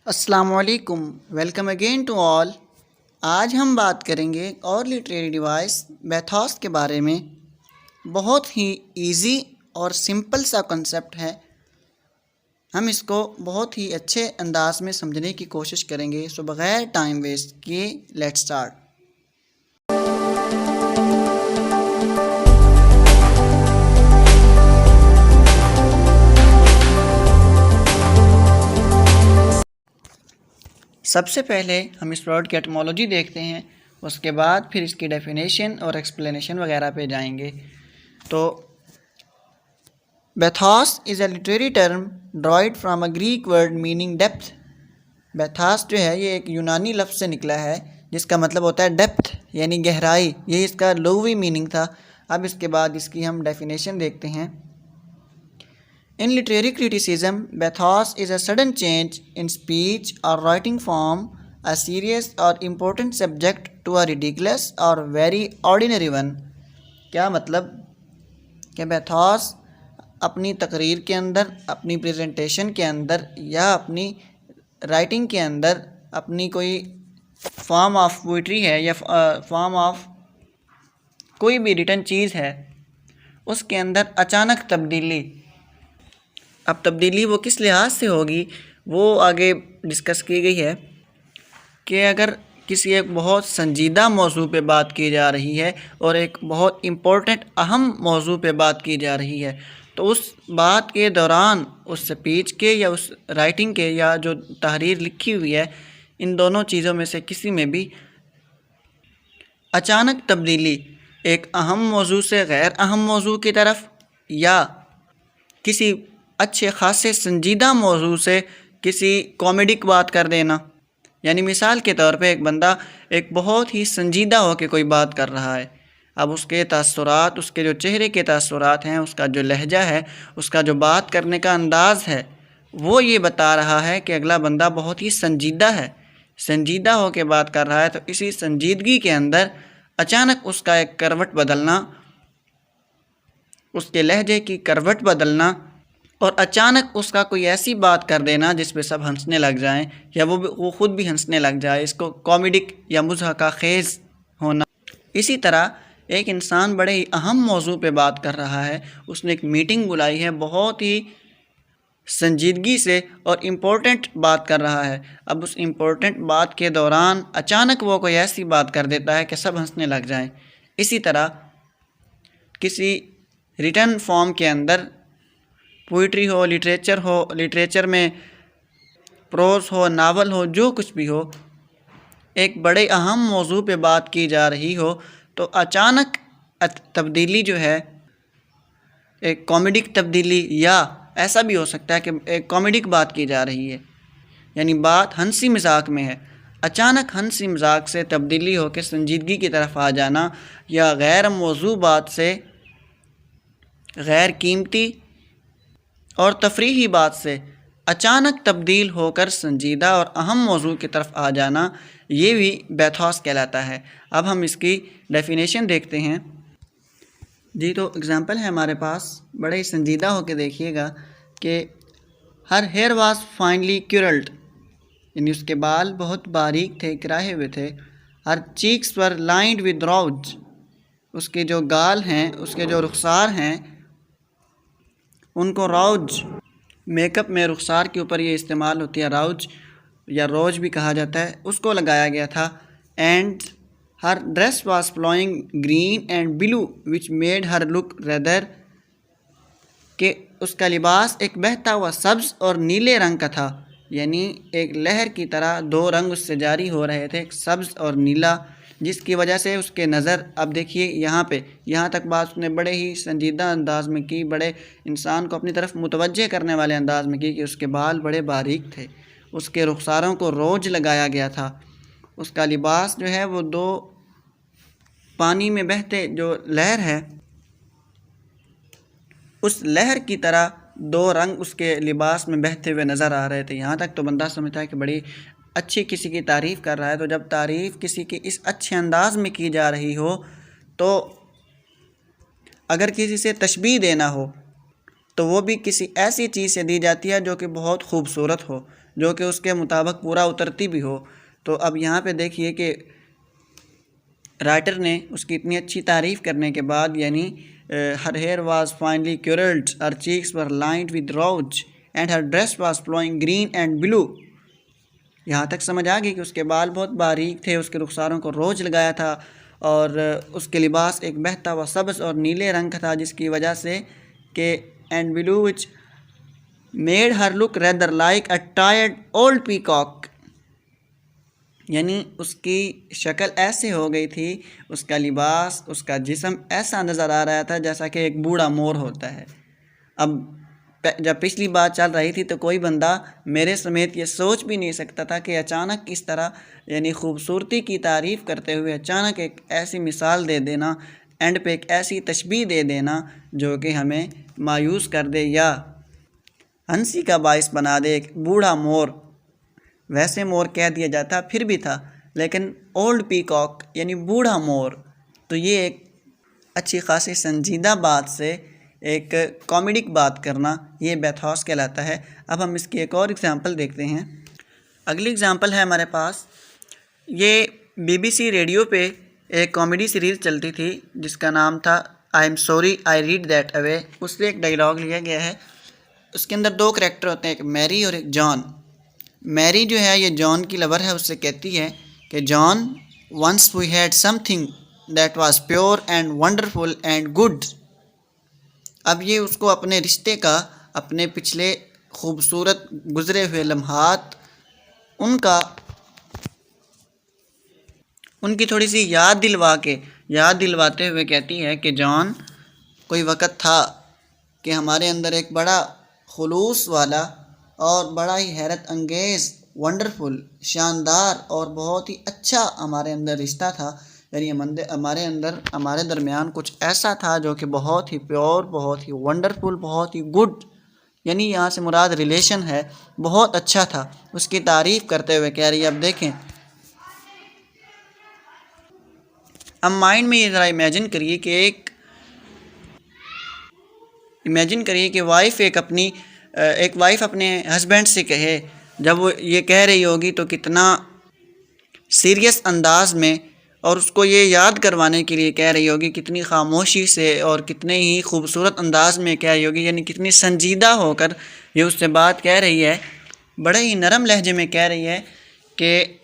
अस्सलामुअलैकुम, welcome again to all. आज हम बात करेंगे एक और लिटरेरी डिवाइस बेथोस के बारे में। बहुत ही इजी और सिंपल सा कंसेप्ट है। हम इसको बहुत ही अच्छे अंदाज में समझने की कोशिश करेंगे। सो बग़ैर टाइम वेस्ट किए लेट्स स्टार्ट। सबसे पहले हम इस वर्ड की एटमोलॉजी देखते हैं, उसके बाद फिर इसकी डेफिनेशन और एक्सप्लेनेशन वगैरह पे जाएंगे। तो bathos is a literary term derived from a Greek word meaning depth. Bathos जो है ये एक यूनानी लफ्ज़ से निकला है जिसका मतलब होता है डेप्थ यानी गहराई। ये इसका लुग़वी मीनिंग था। अब इसके बाद इसकी हम डेफिनेशन देखते हैं। In literary criticism, bathos is a sudden change in speech or writing form, a serious or important subject to a ridiculous or very ordinary one। क्या मतलब कि bathos अपनी तकरीर के अंदर, अपनी प्रेजेंटेशन के अंदर या अपनी राइटिंग के अंदर अपनी कोई फॉर्म ऑफ पोइट्री है या फॉर्म ऑफ कोई भी रिटन चीज़ है उसके अंदर अचानक तब्दीली। अब तब्दीली वो किस लिहाज से होगी वो आगे डिस्कस की गई है कि अगर किसी एक बहुत संजीदा मौजू पे बात की जा रही है और एक बहुत इम्पोर्टेंट अहम मौजू पे बात की जा रही है तो उस बात के दौरान उस स्पीच के या उस राइटिंग के या जो तहरीर लिखी हुई है इन दोनों चीज़ों में से किसी में भी अचानक तब्दीली एक अहम मौजू से गैर अहम मौजू की तरफ या किसी अच्छे खासे संजीदा मौजू से किसी कॉमेडिक बात कर देना। यानी मिसाल के तौर पे एक बंदा एक बहुत ही संजीदा होकर कोई बात कर रहा है, अब उसके तासुरात, उसके जो चेहरे के तासुरात हैं, उसका जो लहजा है, उसका जो बात करने का अंदाज़ है वो ये बता रहा है कि अगला बंदा बहुत ही संजीदा है, संजीदा होकर बात कर रहा है। तो इसी संजीदगी के अंदर अचानक उसका एक करवट बदलना, उसके लहजे की करवट बदलना और अचानक उसका कोई ऐसी बात कर देना जिस पे सब हंसने लग जाएं या वो ख़ुद भी हंसने लग जाए, इसको कॉमेडिक या मुज़हका खेज़ होना। इसी तरह एक इंसान बड़े ही अहम मौजू पे बात कर रहा है, उसने एक मीटिंग बुलाई है, बहुत ही संजीदगी से और इम्पोर्टेंट बात कर रहा है। अब उस इम्पोर्टेंट बात के दौरान अचानक वो कोई ऐसी बात कर देता है कि सब हंसने लग जाएं। इसी तरह किसी रिटन फॉर्म के अंदर पोइट्री हो, लिटरेचर में प्रोज हो, नावल हो, जो कुछ भी हो, एक बड़े अहम मौजू पे बात की जा रही हो तो अचानक तब्दीली जो है एक कॉमेडिक तब्दीली, या ऐसा भी हो सकता है कि एक कॉमेडिक बात की जा रही है यानी बात हंसी मजाक में है, अचानक हंसी मजाक से तब्दीली होकर संजीदगी की तरफ आ जाना या गैर मौजू बात से, गैर कीमती और तफरीही बात से अचानक तब्दील होकर संजीदा और अहम मौजू की तरफ आ जाना, ये भी बेथोस कहलाता है। अब हम इसकी डेफिनेशन देखते हैं। जी, तो एग्ज़ाम्पल है हमारे पास, बड़े ही संजीदा होकर देखिएगा कि her hair was finely curled, यानी उसके बाल बहुत बारीक थे, किराए हुए थे। Her cheeks were lined with rouge, उसके जो गाल हैं, उसके जो रुखसार हैं उनको रौज, मेकअप में रुखसार के ऊपर ये इस्तेमाल होती है, रौज या रोज भी कहा जाता है, उसको लगाया गया था। And her dress was flowing green and blue which made her look rather, कि उसका लिबास एक बहता हुआ सब्ज़ और नीले रंग का था, यानी एक लहर की तरह दो रंग उससे जारी हो रहे थे, एक सब्ज़ और नीला, जिसकी वजह से उसके नज़र, अब देखिए यहाँ तक बात उसने बड़े ही संजीदा अंदाज में की, बड़े इंसान को अपनी तरफ मुतवज्जे करने वाले अंदाज में की कि उसके बाल बड़े बारीक थे, उसके रुखसारों को रोज लगाया गया था, उसका लिबास जो है वो दो पानी में बहते जो लहर है उस लहर की तरह दो रंग उसके लिबास में बहते हुए नज़र आ रहे थे। यहाँ तक तो बंदा समझता है कि बड़ी अच्छी किसी की तारीफ़ कर रहा है। तो जब तारीफ़ किसी की इस अच्छे अंदाज में की जा रही हो तो अगर किसी से तशबीह देना हो तो वो भी किसी ऐसी चीज़ से दी जाती है जो कि बहुत खूबसूरत हो, जो कि उसके मुताबिक पूरा उतरती भी हो। तो अब यहाँ पे देखिए कि राइटर ने उसकी इतनी अच्छी तारीफ़ करने के बाद, यानी her hair was finely curled, her cheeks were lined with rouge and her dress was flowing green and blue. यहाँ तक समझ आ गई कि उसके बाल बहुत बारीक थे, उसके रुखसारों को रोज लगाया था और उसके लिबास एक बहता हुआ सब्ज़ और नीले रंग का था, जिसकी वजह से कि and blue which made her look rather like a tired old peacock, यानी उसकी शक्ल ऐसे हो गई थी, उसका लिबास, उसका जिस्म ऐसा नज़र आ रहा था जैसा कि एक बूढ़ा मोर होता है। अब जब पिछली बात चल रही थी तो कोई बंदा मेरे समेत ये सोच भी नहीं सकता था कि अचानक इस तरह यानी ख़ूबसूरती की तारीफ़ करते हुए अचानक एक ऐसी मिसाल दे देना, एंड पे एक ऐसी तशबीह दे देना जो कि हमें मायूस कर दे या हंसी का बाइस बना दे। एक बूढ़ा मोर, वैसे मोर कह दिया जाता फिर भी था, लेकिन ओल्ड पीकॉक यानी बूढ़ा मोर, तो ये एक अच्छी खासी संजीदा बात से एक कॉमेडिक बात करना, ये बैथॉस कहलाता है। अब हम इसकी एक और एग्ज़ाम्पल देखते हैं। अगली एग्ज़ाम्पल है हमारे पास, ये BBC रेडियो पे एक कॉमेडी सीरीज़ चलती थी जिसका नाम था I am sorry I read that away. उससे एक डायलॉग लिया गया है। उसके अंदर दो करैक्टर होते हैं, एक मैरी और एक जॉन। मैरी जो है ये जॉन की लवर है, उससे कहती है कि John once we had something that was pure and wonderful and good. अब ये उसको अपने रिश्ते का, अपने पिछले खूबसूरत गुज़रे हुए लम्हात, उनकी थोड़ी सी याद दिलवाते हुए कहती है कि जॉन, कोई वक़्त था कि हमारे अंदर एक बड़ा खुलूस वाला और बड़ा ही हैरत अंगेज़, वंडरफुल, शानदार और बहुत ही अच्छा हमारे अंदर रिश्ता था। यानी हमारे अंदर, हमारे दरमियान कुछ ऐसा था जो कि बहुत ही प्योर, बहुत ही वंडरफुल, बहुत ही गुड, यानी यहाँ से मुराद रिलेशन है, बहुत अच्छा था। उसकी तारीफ़ करते हुए कह रही है। अब देखें, अब माइंड में ये ज़रा इमेजिन करिए कि एक वाइफ़ अपने हस्बैंड से कहे, जब वो ये कह रही होगी तो कितना सीरियस अंदाज में, और उसको ये याद करवाने के लिए कह रही होगी, कितनी खामोशी से और कितने ही खूबसूरत अंदाज में कह रही होगी, यानी कितनी संजीदा होकर ये उससे बात कह रही है, बड़े ही नरम लहजे में कह रही है कि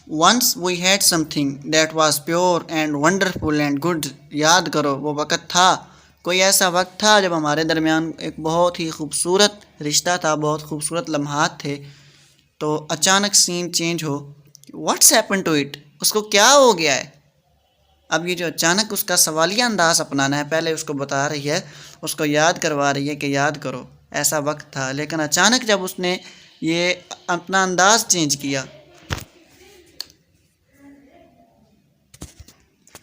once we had something that was pure and wonderful and good. याद करो वो वक़्त था, कोई ऐसा वक्त था जब हमारे दरमियान एक बहुत ही खूबसूरत रिश्ता था, बहुत खूबसूरत लम्हात थे। तो अचानक सीन चेंज हो, व्हाट्स हैपन टू इट, उसको क्या हो गया है। अब ये जो अचानक उसका सवालिया अंदाज अपनाना है, पहले उसको बता रही है, उसको याद करवा रही है कि याद करो ऐसा वक्त था, लेकिन अचानक जब उसने ये अपना अंदाज चेंज किया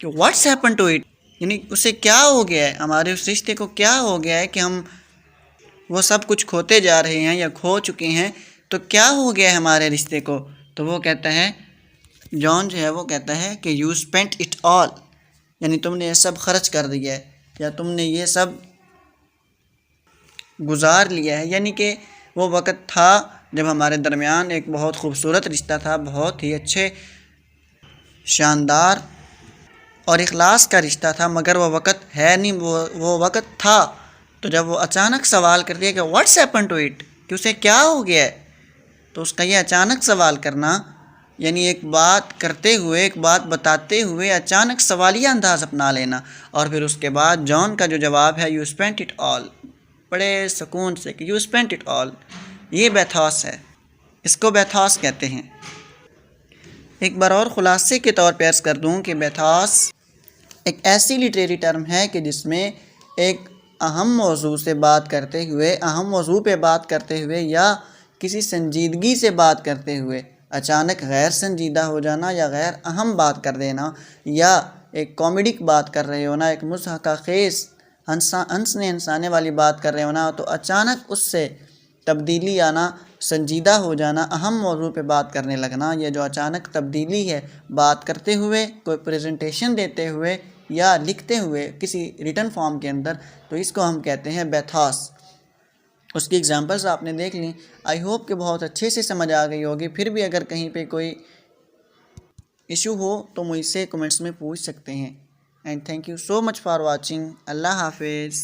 कि व्हाट्स हैपन टू इट, यानी उसे क्या हो गया है, हमारे उस रिश्ते को क्या हो गया है कि हम वो सब कुछ खोते जा रहे हैं या खो चुके हैं, तो क्या हो गया है हमारे रिश्ते को। तो वो कहता है, जॉन जो है वो कहता है कि यू स्पेंट इट ऑल, यानी तुमने ये सब खर्च कर दिया है या तुमने ये सब गुजार लिया है। यानी कि वो वक़्त था जब हमारे दरमियान एक बहुत खूबसूरत रिश्ता था, बहुत ही अच्छे, शानदार और इखलास का रिश्ता था, मगर वो वक़्त है नहीं, वो वक़्त था। तो जब वो अचानक सवाल करती है कि व्हाट्स हैपन टू इट, कि उसे क्या हो गया है, तो उसका ये अचानक सवाल करना, यानी एक बात करते हुए, एक बात बताते हुए अचानक सवालिया अंदाज अपना लेना, और फिर उसके बाद जॉन का जो जवाब है यू स्पेंट इट ऑल, बड़े सुकून से कि यू स्पेंट इट ऑल, ये बैथॉस है, इसको बैथॉस कहते हैं। एक बार और ख़ुलासे के तौर पर अर्ज़ कर दूँ कि बैथॉस एक ऐसी लिटरेरी टर्म है कि जिसमें एक अहम मौजू से बात करते हुए, अहम मौजू पे बात करते हुए या किसी संजीदगी से बात करते हुए अचानक गैर संजीदा हो जाना या गैर अहम बात कर देना, या एक कॉमेडिक बात कर रहे होना, एक मुज़हका ख़ेज़ हंसने हंसाने वाली बात कर रहे होना, तो अचानक उससे तब्दीली आना, संजीदा हो जाना, अहम मौजू पे बात करने लगना, ये जो अचानक तब्दीली है बात करते हुए, कोई प्रेजेंटेशन देते हुए या लिखते हुए किसी रिटन फॉर्म के अंदर, तो इसको हम कहते हैं बैथॉस। उसकी एग्जांपल्स आपने देख ली। आई होप कि बहुत अच्छे से समझ आ गई होगी। फिर भी अगर कहीं पे कोई इशू हो तो मुझसे कमेंट्स में पूछ सकते हैं। And thank you so much for watching. अल्लाह हाफिज़।